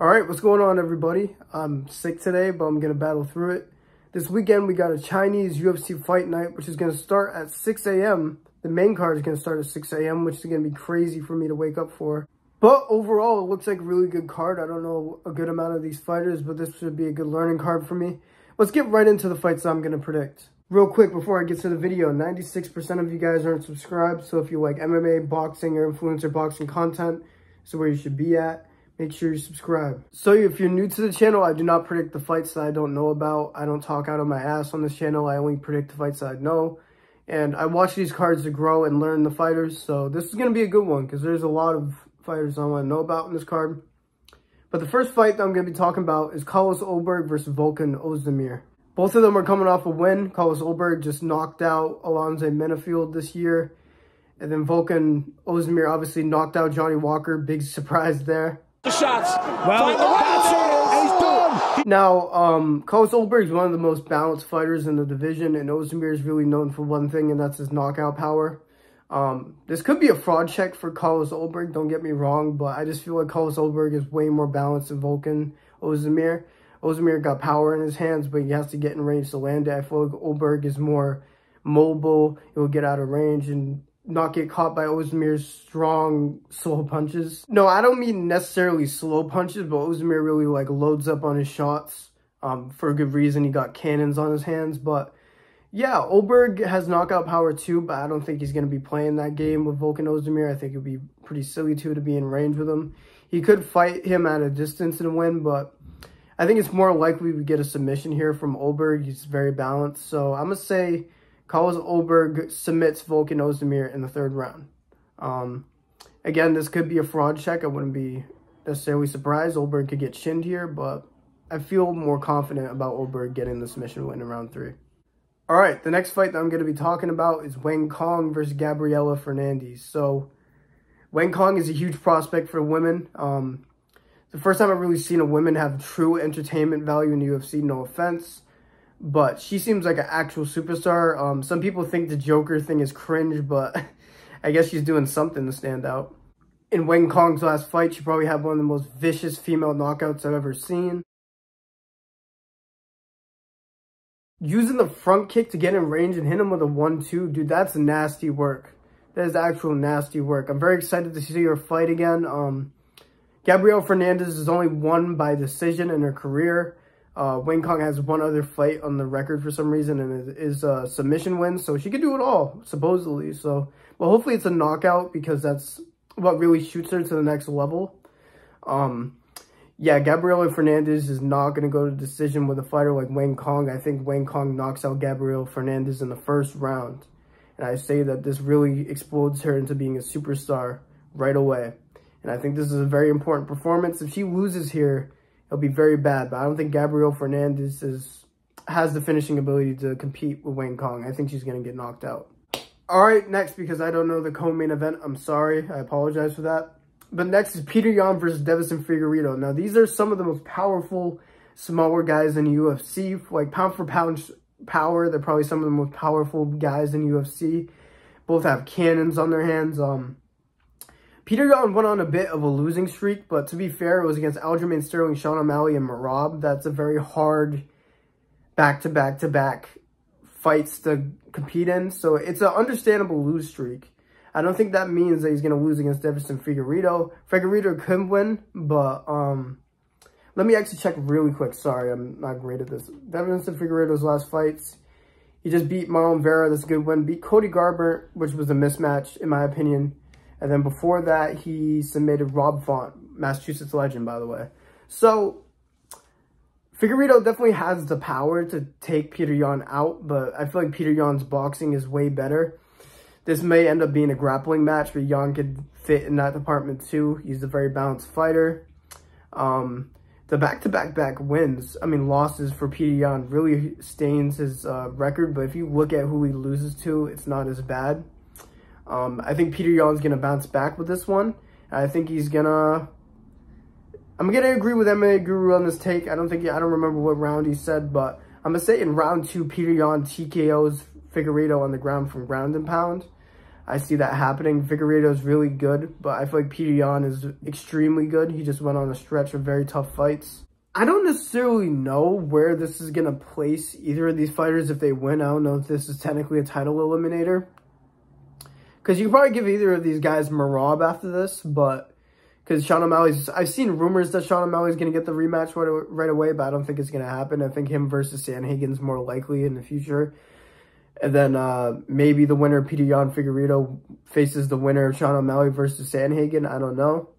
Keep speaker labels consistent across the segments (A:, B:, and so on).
A: All right, what's going on, everybody? I'm sick today, but I'm going to battle through it. This weekend, we got a Chinese UFC Fight Night, which is going to start at 6 a.m. The main card is going to start at 6 a.m., which is going to be crazy for me to wake up for. But overall, it looks like a really good card. I don't know a good amount of these fighters, but this should be a good learning card for me. Let's get right into the fights I'm going to predict. Real quick, before I get to the video, 96% of you guys aren't subscribed, so if you like MMA, boxing, or influencer boxing content, this is where you should be at. Make sure you subscribe. So if you're new to the channel, I do not predict the fights that I don't know about. I don't talk out of my ass on this channel. I only predict the fights that I know. And I watch these cards to grow and learn the fighters. So this is going to be a good one because there's a lot of fighters I want to know about in this card. But the first fight that I'm going to be talking about is Carlos Ulberg versus Volkan Oezdemir. Both of them are coming off a win. Carlos Ulberg just knocked out Alonzo Menifield this year. And then Volkan Oezdemir obviously knocked out Johnny Walker. Big surprise there.
B: The shots. Well, that's it. He's done.
A: Now, Carlos Ulberg is one of the most balanced fighters in the division, and Oezdemir is really known for one thing, and that's his knockout power. This could be a fraud check for Carlos Ulberg, don't get me wrong, but I just feel like Carlos Ulberg is way more balanced than Volkan Oezdemir. Oezdemir got power in his hands, but he has to get in range to land it. I feel like Ulberg is more mobile. He will get out of range and not get caught by Oezdemir's strong, slow punches. No, I don't mean necessarily slow punches, but Oezdemir really loads up on his shots for a good reason. He got cannons on his hands, but yeah, Ulberg has knockout power too, but I don't think he's going to be playing that game with Volkan Oezdemir. I think it would be pretty silly to be in range with him. He could fight him at a distance and win, but I think it's more likely we get a submission here from Ulberg. He's very balanced, so I'm going to say Carlos Ulberg submits Volkan Oezdemir in the third round. Again, this could be a fraud check. I wouldn't be necessarily surprised. Ulberg could get shinned here, but I feel more confident about Ulberg getting the submission win in round 3. All right, the next fight that I'm going to be talking about is Wang Cong versus Gabriela Fernandez. So Wang Cong is a huge prospect for women. The first time I've really seen a woman have true entertainment value in the UFC, no offense. But she seems like an actual superstar. Some people think the Joker thing is cringe, but I guess she's doing something to stand out. In Wang Cong's last fight, she probably had one of the most vicious female knockouts I've ever seen. Using the front kick to get in range and hit him with a 1-2, dude, that's nasty work. That is actual nasty work. I'm very excited to see her fight again. Gabriela Fernandez has only won by decision in her career. Wang Cong has one other fight on the record for some reason, and it is a submission win, so she could do it all, supposedly. So, well, hopefully it's a knockout, because that's what really shoots her to the next level. Yeah, Gabriela Fernandez is not going to go to decision with a fighter like Wang Cong. I think Wang Cong knocks out Gabriela Fernandez in the first round, and I say that this really explodes her into being a superstar right away. And I think this is a very important performance. If she loses here, it'll be very bad, but I don't think Gabriela Fernandez has the finishing ability to compete with Wang Cong. I think she's going to get knocked out. All right, next, because I don't know the co-main event, I'm sorry. I apologize for that. But next is Petr Yan versus Figueiredo. Now, these are some of the most powerful, smaller guys in the UFC. Like, pound for pound power, they're probably some of the most powerful guys in UFC. Both have cannons on their hands. Petr Yan went on a bit of a losing streak, but to be fair, it was against Aljamain Sterling, Sean O'Malley, and Merab. That's a very hard back-to-back-to-back fights to compete in, so it's an understandable lose streak. I don't think that means that he's going to lose against Figueiredo. Figueiredo could win, but let me actually check really quick. Sorry, I'm not great at this. Figueiredo's last fights, he just beat Marlon Vera. That's a good win. Beat Cody Garbrandt, which was a mismatch, in my opinion. And then before that, he submitted Rob Font, Massachusetts legend, by the way. So, Figueiredo definitely has the power to take Petr Yan out, but I feel like Petr Yan's boxing is way better. This may end up being a grappling match, but Yan could fit in that department too. He's a very balanced fighter. The back-to-back losses for Petr Yan really stains his record, but if you look at who he loses to, it's not as bad. I think Petr Yan's going to bounce back with this one. I think he's going to... I'm going to agree with MMA Guru on this take. I don't remember what round he said, but I'm going to say in round 2, Petr Yan TKOs Figueiredo on the ground from ground and pound. I see that happening. Figueiredo is really good, but I feel like Petr Yan is extremely good. He just went on a stretch of very tough fights. I don't necessarily know where this is going to place either of these fighters if they win. I don't know if this is technically a title eliminator. Because you can probably give either of these guys Merab after this, but because Sean O'Malley's... I've seen rumors that Sean O'Malley's going to get the rematch right away, but I don't think it's going to happen. I think him versus Sandhagen's more likely in the future. And then maybe the winner, Petr Yan Figueiredo, faces the winner of Sean O'Malley versus Sandhagen. I don't know.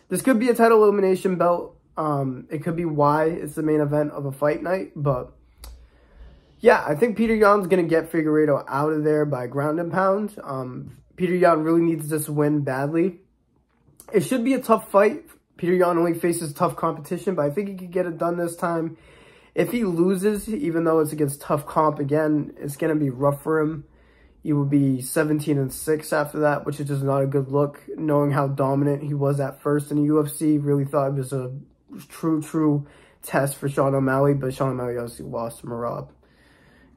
A: This could be a title elimination belt. It could be why it's the main event of a fight night, but yeah, I think Petr Yan's going to get Figueiredo out of there by ground and pound. Petr Yan really needs this win badly. It should be a tough fight. Petr Yan only faces tough competition, but I think he could get it done this time. If he loses, even though it's against tough comp again, it's going to be rough for him. He will be 17-6 after that, which is just not a good look, knowing how dominant he was at first in the UFC. Really thought it was a true test for Sean O'Malley, but Sean O'Malley obviously lost to Merab.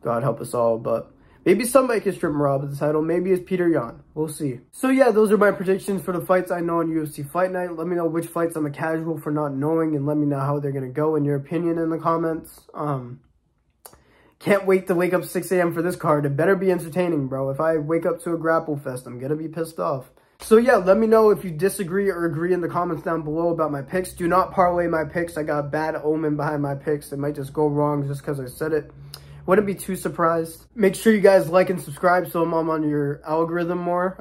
A: God help us all, but maybe somebody can strip Merab of the title. Maybe it's Petr Yan. We'll see. So yeah, those are my predictions for the fights I know on UFC Fight Night. Let me know which fights I'm a casual for not knowing, and let me know how they're going to go in your opinion in the comments. Can't wait to wake up 6 a.m. for this card. It better be entertaining, bro. If I wake up to a grapple fest, I'm going to be pissed off. So yeah, let me know if you disagree or agree in the comments down below about my picks. Do not parlay my picks. I got bad omen behind my picks. It might just go wrong just because I said it. Wouldn't be too surprised. Make sure you guys like and subscribe so I'm on your algorithm more.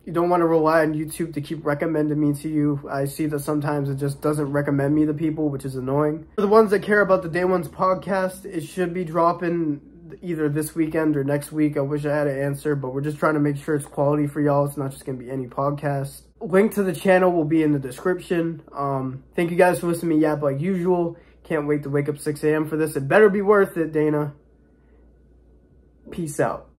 A: You don't want to rely on YouTube to keep recommending me to you. I see that sometimes it just doesn't recommend me to people, which is annoying. For the ones that care about the Day One's podcast, it should be dropping either this weekend or next week. I wish I had an answer, but we're just trying to make sure it's quality for y'all. It's not just going to be any podcast. Link to the channel will be in the description. Thank you guys for listening to me yap like usual. Can't wait to wake up 6 a.m. for this. It better be worth it, Dana. Peace out.